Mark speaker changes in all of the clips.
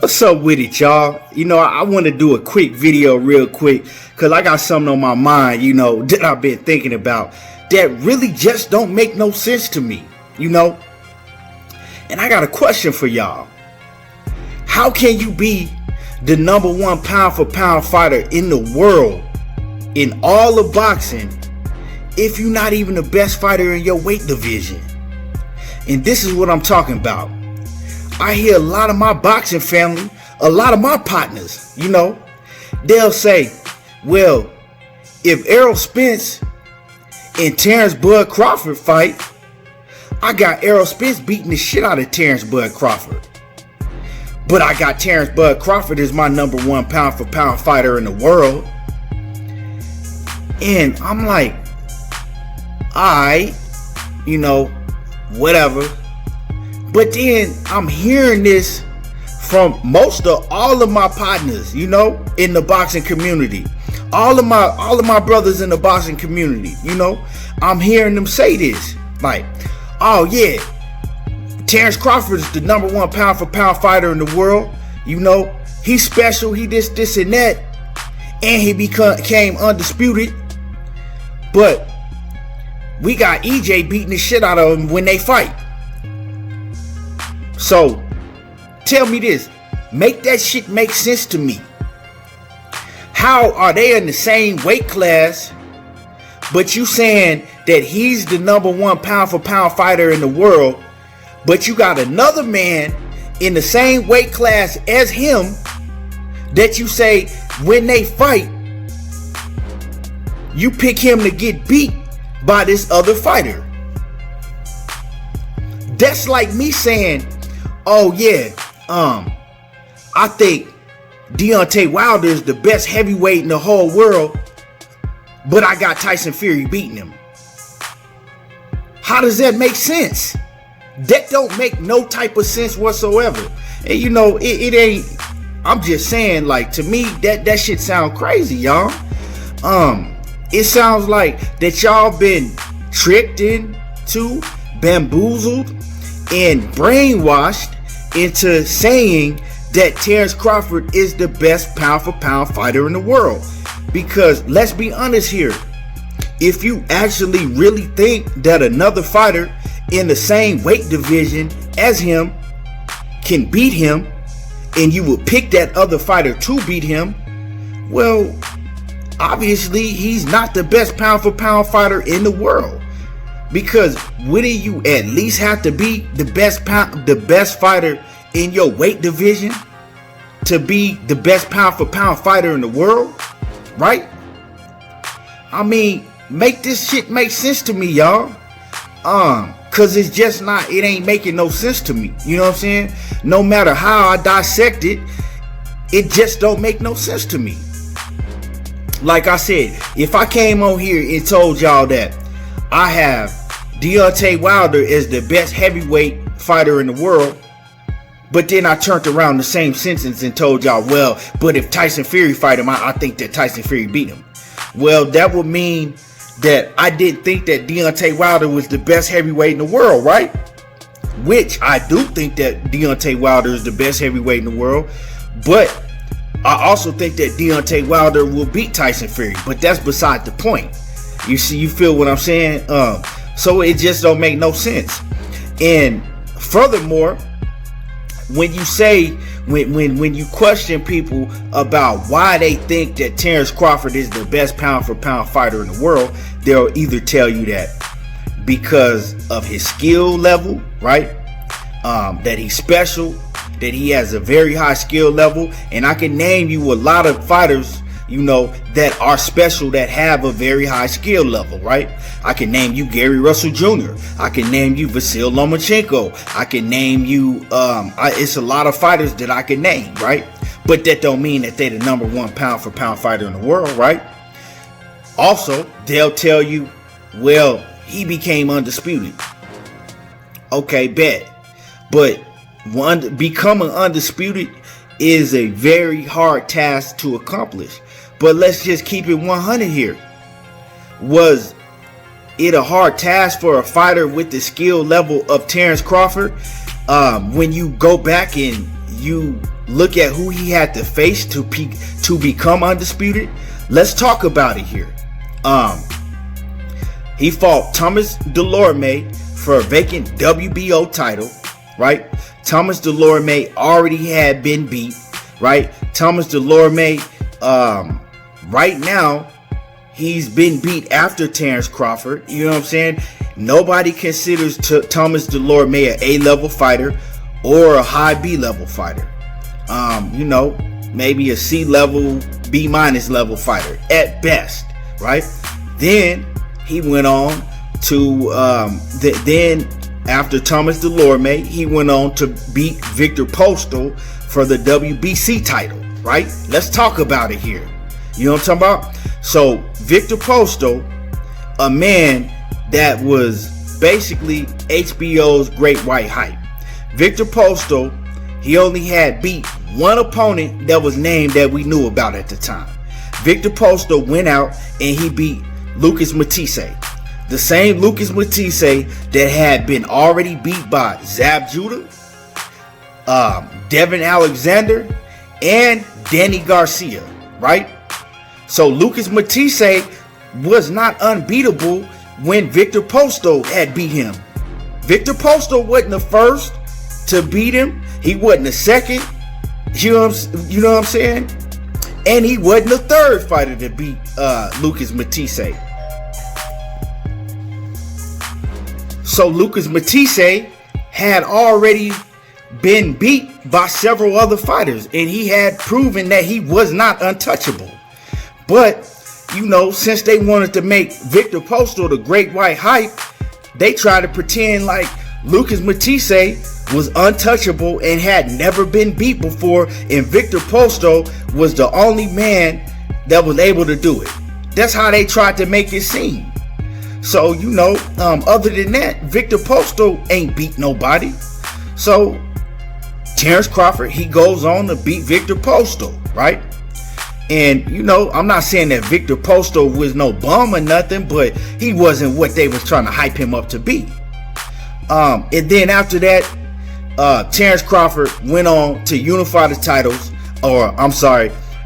Speaker 1: What's up with it, y'all? I want to do a quick video real quick because I got something on my mind, that I've been thinking about that really just don't make no sense to me, And I got a question for y'all. How can you be the number one pound for pound fighter in the world in all of boxing if you're not even the best fighter in your weight division? And this is what I'm talking about. I hear a lot of my boxing family, a lot of my partners, they'll say, well, if Errol Spence and Terence Bud Crawford fight, I got Errol Spence beating the shit out of Terence Bud Crawford. But I got Terence Bud Crawford as my number one pound for pound fighter in the world. And I'm like, alright, whatever. But then I'm hearing this from all of my partners, in the boxing community. All of my brothers in the boxing community, I'm hearing them say this. Like, oh yeah, Terence Crawford is the number one pound for pound fighter in the world. He's special, he this and that. And he became undisputed. But we got EJ beating the shit out of him when they fight. So, tell me this. Make that shit make sense to me. How are they in the same weight class, but you saying that he's the number one pound for pound fighter in the world, but you got another man in the same weight class as him that you say when they fight, you pick him to get beat by this other fighter? That's like me saying, oh yeah, I think Deontay Wilder is the best heavyweight in the whole world, but I got Tyson Fury beating him. How does that make sense? That don't make no type of sense whatsoever. And it ain't, I'm just saying, like, to me, that shit sound crazy, y'all. It sounds like that y'all been tricked into, bamboozled, and brainwashed into saying that Terence Crawford is the best pound for pound fighter in the world. Because let's be honest here, if you actually really think that another fighter in the same weight division as him can beat him, and you would pick that other fighter to beat him, well, obviously he's not the best pound for pound fighter in the world. Because wouldn't you at least have to be the best fighter in your weight division to be the best pound for pound fighter in the world, right? I mean, make this shit make sense to me, y'all. Cause it's just not, it ain't making no sense to me. You know what I'm saying? No matter how I dissect it, it just don't make no sense to me. Like I said, if I came on here and told y'all that I have Deontay Wilder as the best heavyweight fighter in the world, but then I turned around the same sentence and told y'all, well, but if Tyson Fury fight him, I think that Tyson Fury beat him. Well, that would mean that I didn't think that Deontay Wilder was the best heavyweight in the world, right? Which I do think that Deontay Wilder is the best heavyweight in the world, but I also think that Deontay Wilder will beat Tyson Fury, but that's beside the point. You see, you feel what I'm saying? So it just don't make no sense. And furthermore, when you say, when you question people about why they think that Terence Crawford is the best pound for pound fighter in the world, they'll either tell you that because of his skill level, right? That he's special, that he has a very high skill level. And I can name you a lot of fighters, that are special, that have a very high skill level, right? I can name you Gary Russell Jr. I can name you Vasyl Lomachenko. I can name you, it's a lot of fighters that I can name, right? But that don't mean that they're the number one pound for pound fighter in the world, right? Also, they'll tell you, well, he became undisputed. Okay, bet. But becoming undisputed is a very hard task to accomplish. But let's just keep it 100 here. Was it a hard task for a fighter with the skill level of Terence Crawford? When you go back and you look at who he had to face to become undisputed, let's talk about it here. He fought Thomas Delorme for a vacant WBO title, right? Thomas Delorme already had been beat, right? Thomas Delorme, right now, he's been beat after Terence Crawford. You know what I'm saying? Nobody considers Thomas Delorme an A-level fighter or a high B-level fighter. You know, maybe a C-level, B- level fighter at best, right? Then he went on to, then after Thomas Delorme, he went on to beat Victor Postal for the WBC title, right? Let's talk about it here. You know what I'm talking about? So Victor Postal, a man that was basically HBO's Great White Hype. Victor Postal, he only had beat one opponent that was named that we knew about at the time. Victor Postal went out and he beat Lucas Matisse. The same Lucas Matisse that had been already beat by Zab Judah, Devin Alexander, and Danny Garcia, right? So Lucas Matisse was not unbeatable when Victor Postal had beat him. Victor Postal wasn't the first to beat him. He wasn't the second. You know what I'm saying? And he wasn't the third fighter to beat Lucas Matisse. So Lucas Matisse had already been beat by several other fighters, and he had proven that he was not untouchable. But, you know, since they wanted to make Victor Postal the Great White Hype, they tried to pretend like Lucas Matisse was untouchable and had never been beat before, and Victor Postal was the only man that was able to do it. That's how they tried to make it seem. So, you know, other than that, Victor Postal ain't beat nobody. So Terence Crawford, he goes on to beat Victor Postal, right? And, you know, I'm not saying that Victor Postal was no bum or nothing, but he wasn't what they was trying to hype him up to be. And then after that, Terence Crawford went on to unify the titles,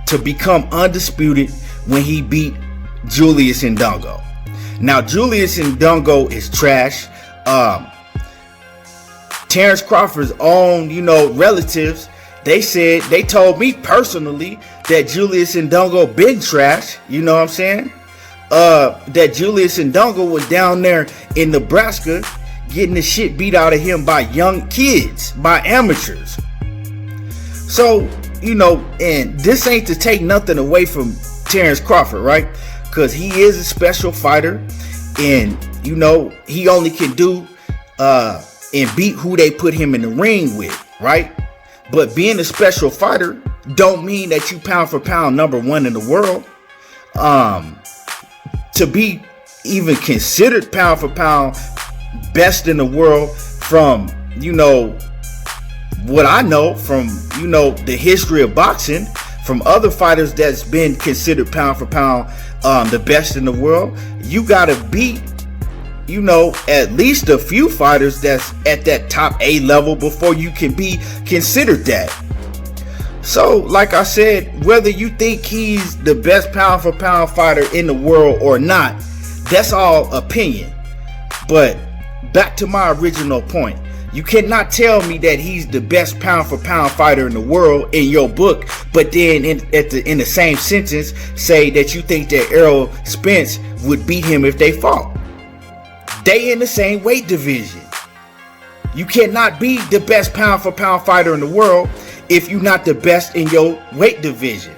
Speaker 1: to become undisputed when he beat Julius Ndongo. Now, Julius Ndongo is trash. Terence Crawford's own, you know, relatives, they told me personally that Julius Ndongo been trash. You know what I'm saying? That Julius Ndongo was down there in Nebraska getting the shit beat out of him by young kids, by amateurs. So, you know, and this ain't to take nothing away from Terence Crawford, right? Because he is a special fighter, and, you know, he only can do and beat who they put him in the ring with, right? But being a special fighter don't mean that you pound for pound #1 in the world. To be even considered pound for pound best in the world, from, you know, what I know from, you know, the history of boxing, from other fighters that's been considered pound for pound the best in the world, you gotta beat, you know, at least a few fighters that's at that top A level before you can be considered that. So, like I said, whether you think he's the best pound for pound fighter in the world or not, that's all opinion. But back to my original point. You cannot tell me that he's the best pound for pound fighter in the world in your book, but then in the same sentence say that you think that Errol Spence would beat him if they fought. They in the same weight division. You cannot be the best pound for pound fighter in the world if you're not the best in your weight division.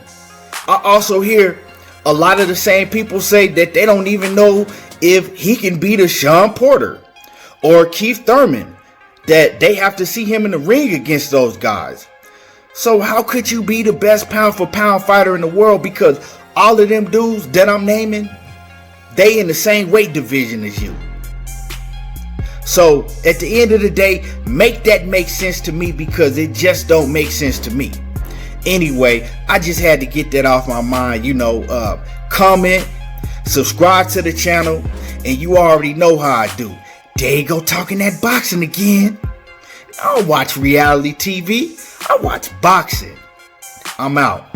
Speaker 1: I also hear a lot of the same people say that they don't even know if he can beat a Sean Porter or Keith Thurman, that they have to see him in the ring against those guys. So how could you be the best pound for pound fighter in the world? Because all of them dudes that I'm naming, they in the same weight division as you. So at the end of the day, make that make sense to me, because it just don't make sense to me. Anyway, I just had to get that off my mind. You know, comment, subscribe to the channel, and you already know how I do. There you go, talking that boxing again. I don't watch reality TV. I watch boxing. I'm out.